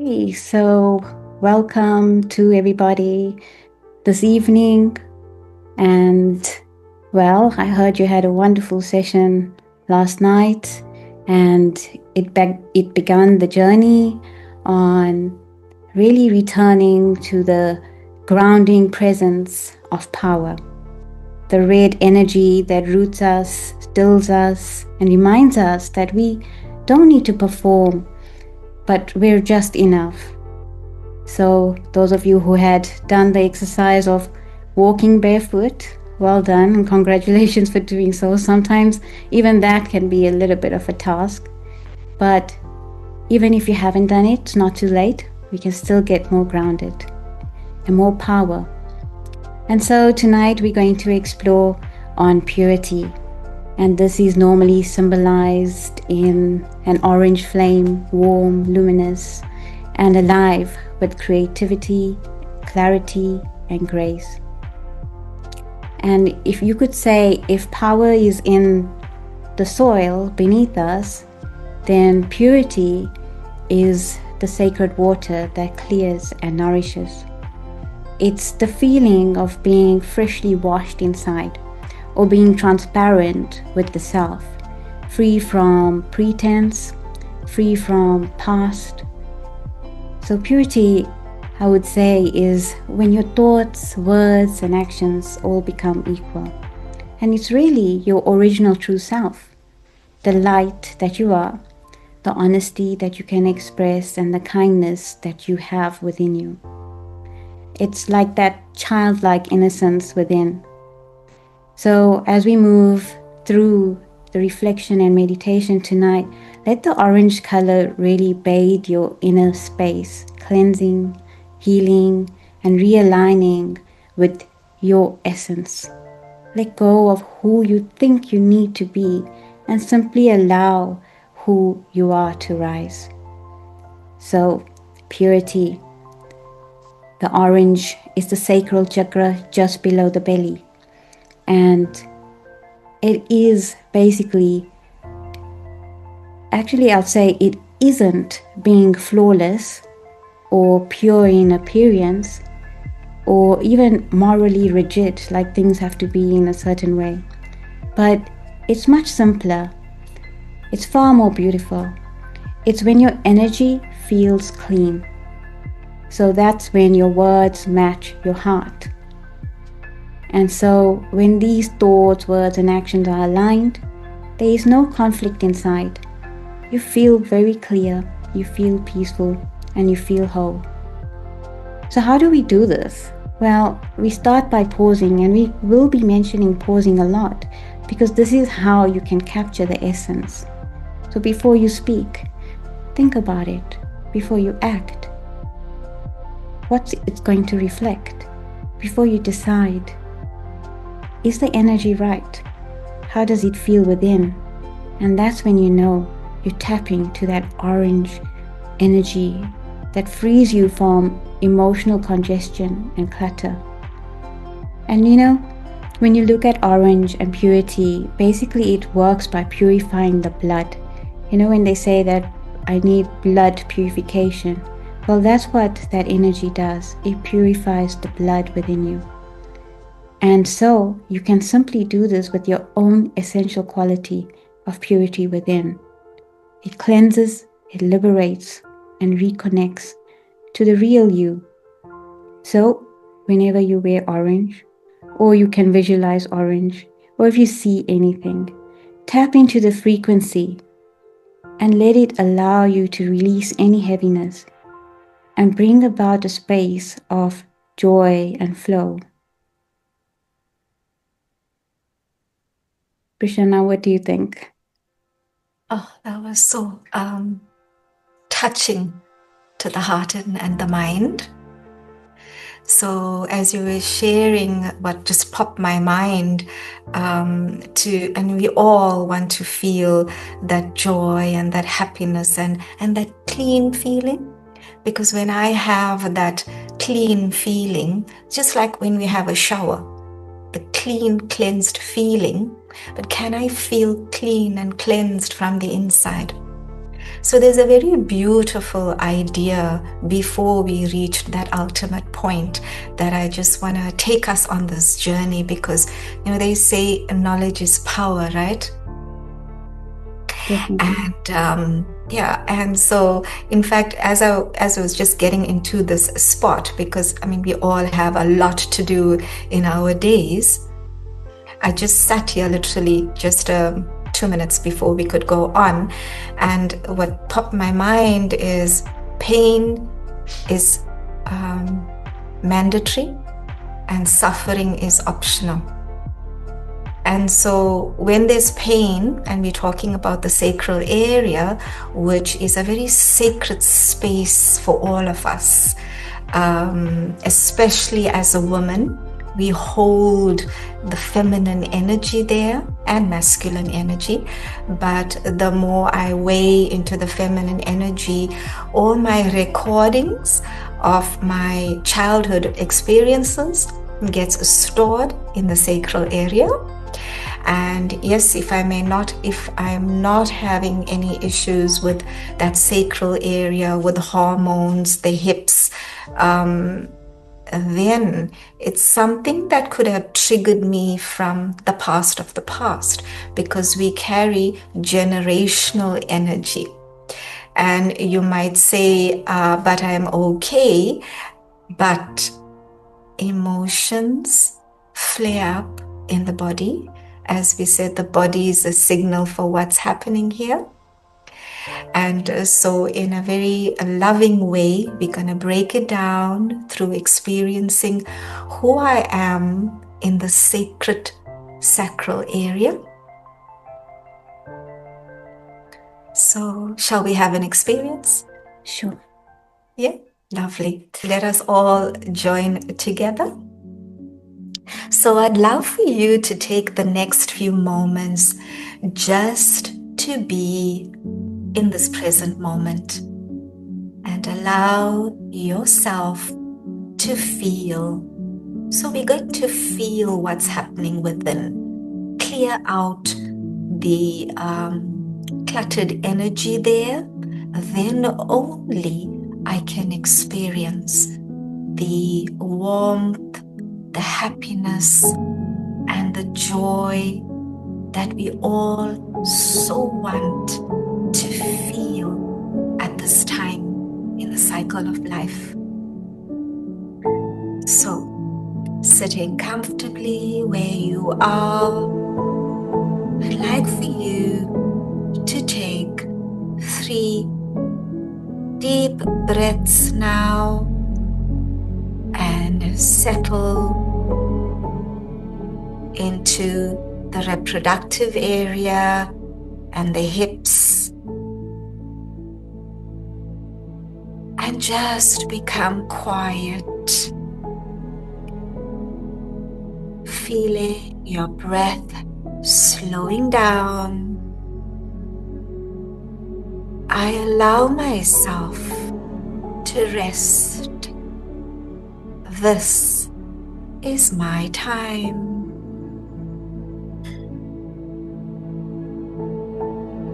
Hey, so welcome to everybody this evening. And I heard you had a wonderful session last night, and it began the journey on really returning to the grounding presence of power, the red energy that roots us, stills us, and reminds us that we don't need to perform, but we're just enough. So, those of you who had done the exercise of walking barefoot, well done and congratulations for doing so. Sometimes even that can be a little bit of a task, but even if you haven't done it, it's not too late. We can still get more grounded and more power. And so tonight we're going to explore on purity. And this is normally symbolized in an orange flame, warm, luminous, and alive with creativity, clarity, and grace. And if you could say, if power is in the soil beneath us, then purity is the sacred water that clears and nourishes. It's the feeling of being freshly washed inside, or being transparent with the self, free from pretense, free from past. So purity, I would say, is when your thoughts, words, and actions all become equal. And it's really your original true self, the light that you are, the honesty that you can express, and the kindness that you have within you. It's like that childlike innocence within. So as we move through the reflection and meditation tonight, let the orange color really bathe your inner space, cleansing, healing, and realigning with your essence. Let go of who you think you need to be and simply allow who you are to rise. So, purity. The orange is the sacral chakra just below the belly. And it is basically, I'll say it isn't being flawless or pure in appearance or even morally rigid, like things have to be in a certain way. But it's much simpler. It's far more beautiful. It's when your energy feels clean. So that's when your words match your heart. And so when these thoughts, words, and actions are aligned, there is no conflict inside. You feel very clear, you feel peaceful, and you feel whole. So how do we do this? Well, we start by pausing, and we will be mentioning pausing a lot because this is how you can capture the essence. So before you speak, think about it. Before you act, what it's going to reflect. Before you decide, is the energy right? How does it feel within? And that's when you know you're tapping to that orange energy that frees you from emotional congestion and clutter. And when you look at orange and purity, basically it works by purifying the blood. When they say that I need blood purification, well, that's what that energy does. It purifies the blood within you. And so you can simply do this with your own essential quality of purity within. It cleanses, it liberates, and reconnects to the real you. So whenever you wear orange, or you can visualize orange, or if you see anything, tap into the frequency and let it allow you to release any heaviness and bring about a space of joy and flow. Prashana, what do you think? Oh, that was so touching to the heart and the mind. So as you were sharing, what just popped my mind and we all want to feel that joy and that happiness and that clean feeling. Because when I have that clean feeling, just like when we have a shower, the clean, cleansed feeling, but can I feel clean and cleansed from the inside? So there's a very beautiful idea before we reach that ultimate point that I just want to take us on this journey, because, they say knowledge is power, right? Definitely. And so, in fact, as I was just getting into this spot, because we all have a lot to do in our days, I just sat here literally just 2 minutes before we could go on, and what popped my mind is pain is mandatory and suffering is optional. And so when there's pain, and we're talking about the sacral area, which is a very sacred space for all of us, especially as a woman, we hold the feminine energy there and masculine energy. But the more I weigh into the feminine energy, all my recordings of my childhood experiences gets stored in the sacral area. And yes, if I'm not having any issues with that sacral area, with hormones, the hips, then it's something that could have triggered me from the past of the past, because we carry generational energy. And you might say, but I'm okay, but emotions flare up in the body. As we said, the body is a signal for what's happening here. And so in a very loving way, we're going to break it down through experiencing who I am in the sacred sacral area. So shall we have an experience? Sure. Yeah, lovely. Let us all join together. So I'd love for you to take the next few moments just to be in this present moment and allow yourself to feel. So we're going to feel what's happening within. Clear out the cluttered energy there. Then only I can experience the warmth, the happiness, and the joy that we all so want to feel at this time in the cycle of life. So, sitting comfortably where you are, I'd like for you to take 3 deep breaths now and settle into the reproductive area and the hips, and just become quiet, feeling your breath slowing down. I allow myself to rest. This is my time.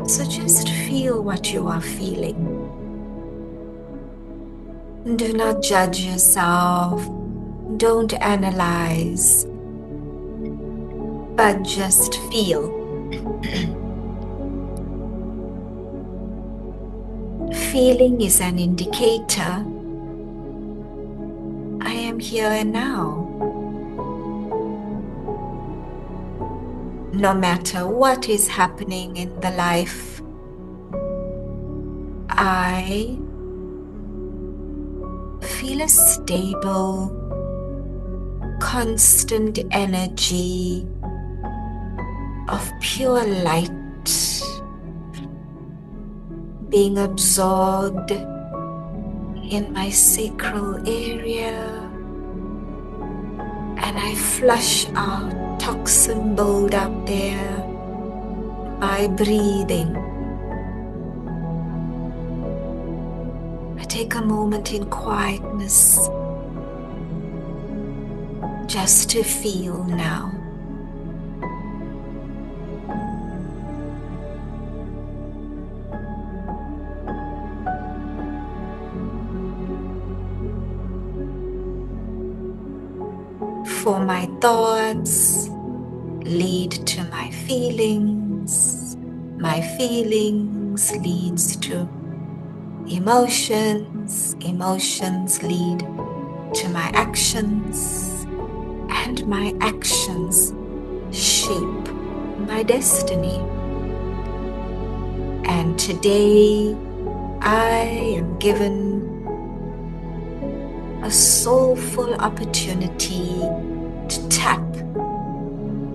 So just feel what you are feeling. Do not judge yourself. Don't analyze. But just feel. Feeling is an indicator. I am here and now. No matter what is happening in the life, I feel a stable, constant energy of pure light being absorbed in my sacral area, and I flush out toxin buildup there by breathing. I take a moment in quietness just to feel now. For my thoughts lead to my feelings leads to emotions lead to my actions, and my actions shape my destiny. And today I am given a soulful opportunity to tap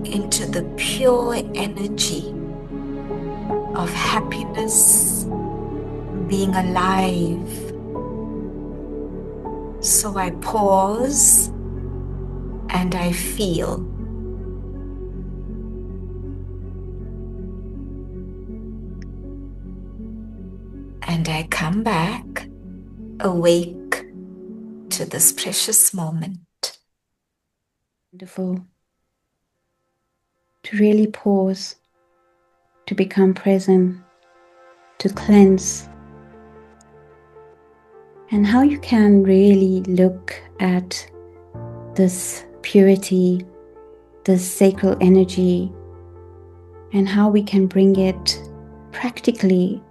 into the pure energy of happiness, being alive. So I pause and I feel. And I come back awake to this precious moment. Wonderful. To really pause, to become present, to cleanse. And how you can really look at this purity, this sacral energy, and how we can bring it practically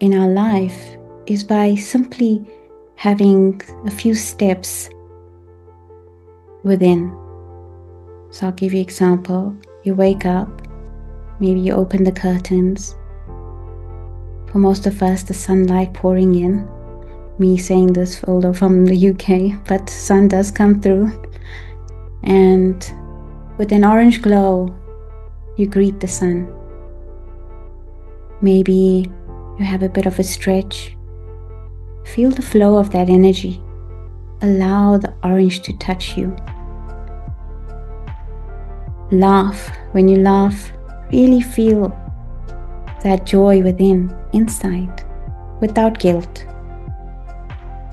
in our life is by simply having a few steps within. So I'll give you an example. You wake up, maybe you open the curtains. For most of us, the sunlight pouring in. Me saying this, although from the UK, but sun does come through. And with an orange glow, you greet the sun. Maybe you have a bit of a stretch. Feel the flow of that energy. Allow the orange to touch you. Laugh. When you laugh, really feel that joy within, inside, without guilt.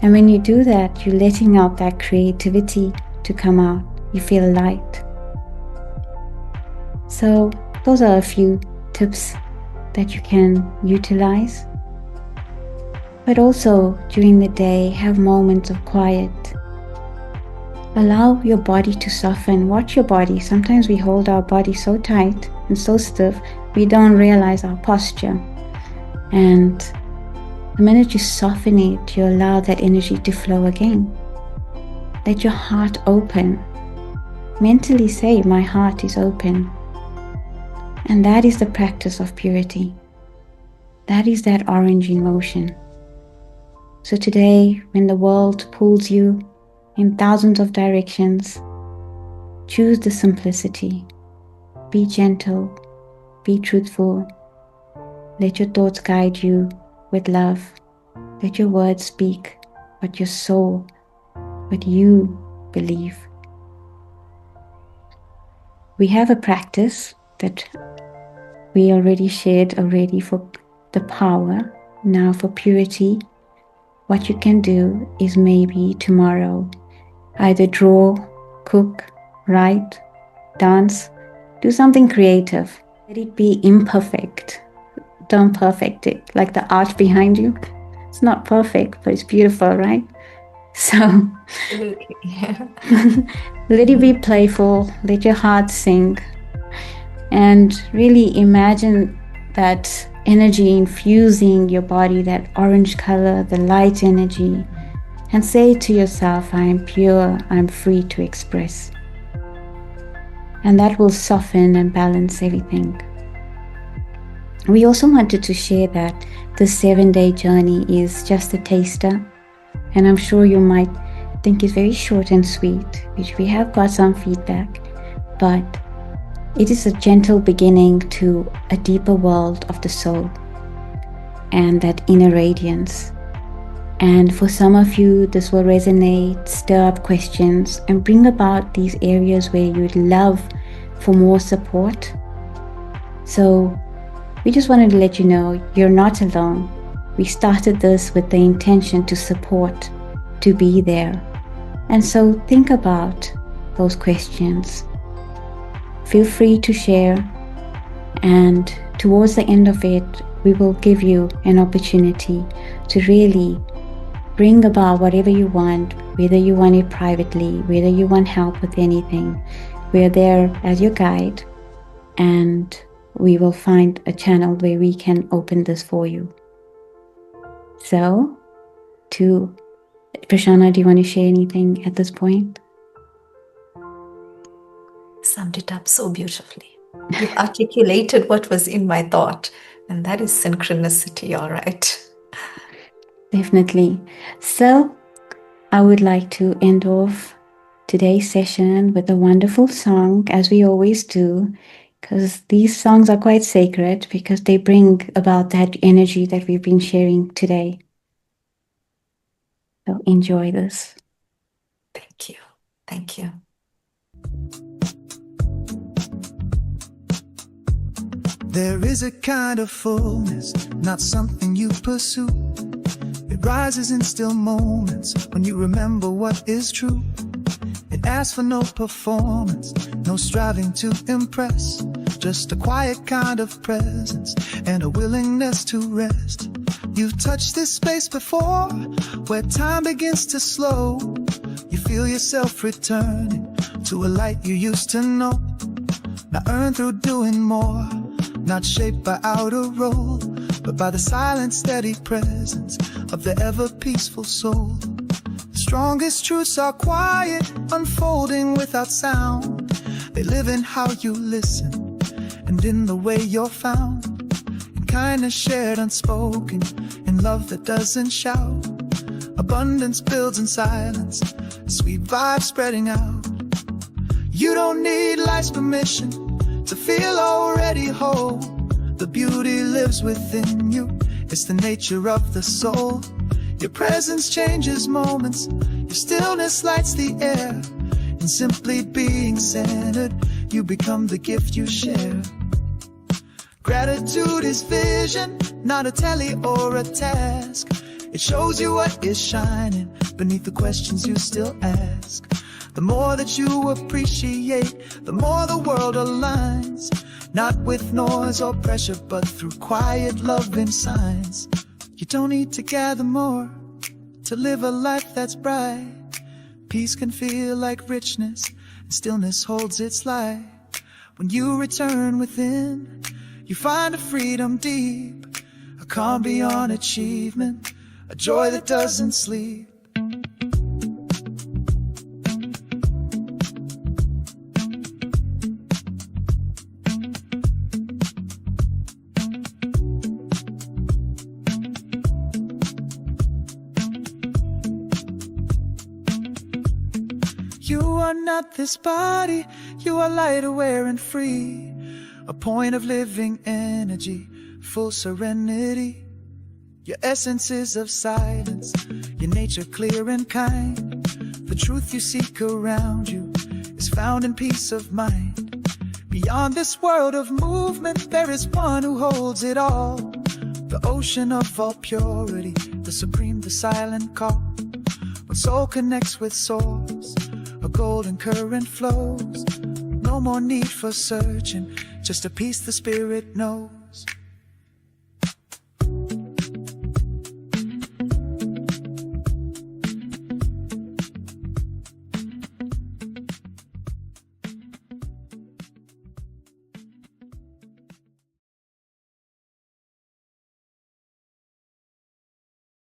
And when you do that, you're letting out that creativity to come out. You feel light. So those are a few tips that you can utilize. But also during the day, have moments of quiet. Allow your body to soften. Watch your body. Sometimes we hold our body so tight and so stiff, we don't realize our posture. And the minute you soften it, you allow that energy to flow again. Let your heart open. Mentally say, my heart is open. And that is the practice of purity. That is that orange in motion. So today, when the world pulls you in thousands of directions, choose the simplicity. Be gentle, be truthful. Let your thoughts guide you with love. Let your words speak what your soul, what you believe. We have a practice that we already shared for the power. Now for purity, what you can do is maybe tomorrow either draw, cook, write, dance, do something creative. Let it be imperfect. Don't perfect it, like the art behind you. It's not perfect, but it's beautiful, right? So let it be playful, let your heart sing, and really imagine that energy infusing your body, that orange color, the light energy, and say to yourself, I am pure, I'm free to express. And that will soften and balance everything. We also wanted to share that the 7-day journey is just a taster, and I'm sure you might think it's very short and sweet, which we have got some feedback, but it is a gentle beginning to a deeper world of the soul and that inner radiance. And for some of you, this will resonate, stir up questions, and bring about these areas where you'd love for more support. So we just wanted to let you know you're not alone. We started this with the intention to support, to be there. And so think about those questions. Feel free to share, and towards the end of it, we will give you an opportunity to really bring about whatever you want, whether you want it privately, whether you want help with anything. We're there as your guide, and we will find a channel where we can open this for you. So, Prashana, do you want to share anything at this point? Summed it up so beautifully. You've articulated what was in my thought, and that is synchronicity, all right. Definitely. So, I would like to end off today's session with a wonderful song, as we always do, because these songs are quite sacred because they bring about that energy that we've been sharing today. So enjoy this. Thank you. Thank you. There is a kind of fullness, not something you pursue. It rises in still moments when you remember what is true. It asks for no performance, no striving to impress, just a quiet kind of presence and a willingness to rest. You've touched this space before, where time begins to slow. You feel yourself returning to a light you used to know. Now earned through doing more, not shaped by outer role, but by the silent, steady presence of the ever-peaceful soul. The strongest truths are quiet, unfolding without sound. They live in how you listen, and in the way you're found. In kindness shared unspoken, in love that doesn't shout. Abundance builds in silence, sweet vibes spreading out. You don't need life's permission to feel already whole. The beauty lives within you, it's the nature of the soul. Your presence changes moments, your stillness lights the air. In simply being centered, you become the gift you share. Gratitude is vision, not a tally or a task. It shows you what is shining beneath the questions you still ask. The more that you appreciate, the more the world aligns. Not with noise or pressure, but through quiet love and signs. You don't need to gather more to live a life that's bright. Peace can feel like richness, and stillness holds its light. When you return within, you find a freedom deep, a calm beyond achievement, a joy that doesn't sleep. You are not this body, you are light, aware and free. A point of living energy, full serenity. Your essence is of silence, your nature clear and kind. The truth you seek around you is found in peace of mind. Beyond this world of movement, there is one who holds it all. The ocean of all purity, the supreme, the silent call. When soul connects with source, a golden current flows. No more need for searching, just a peace the spirit knows.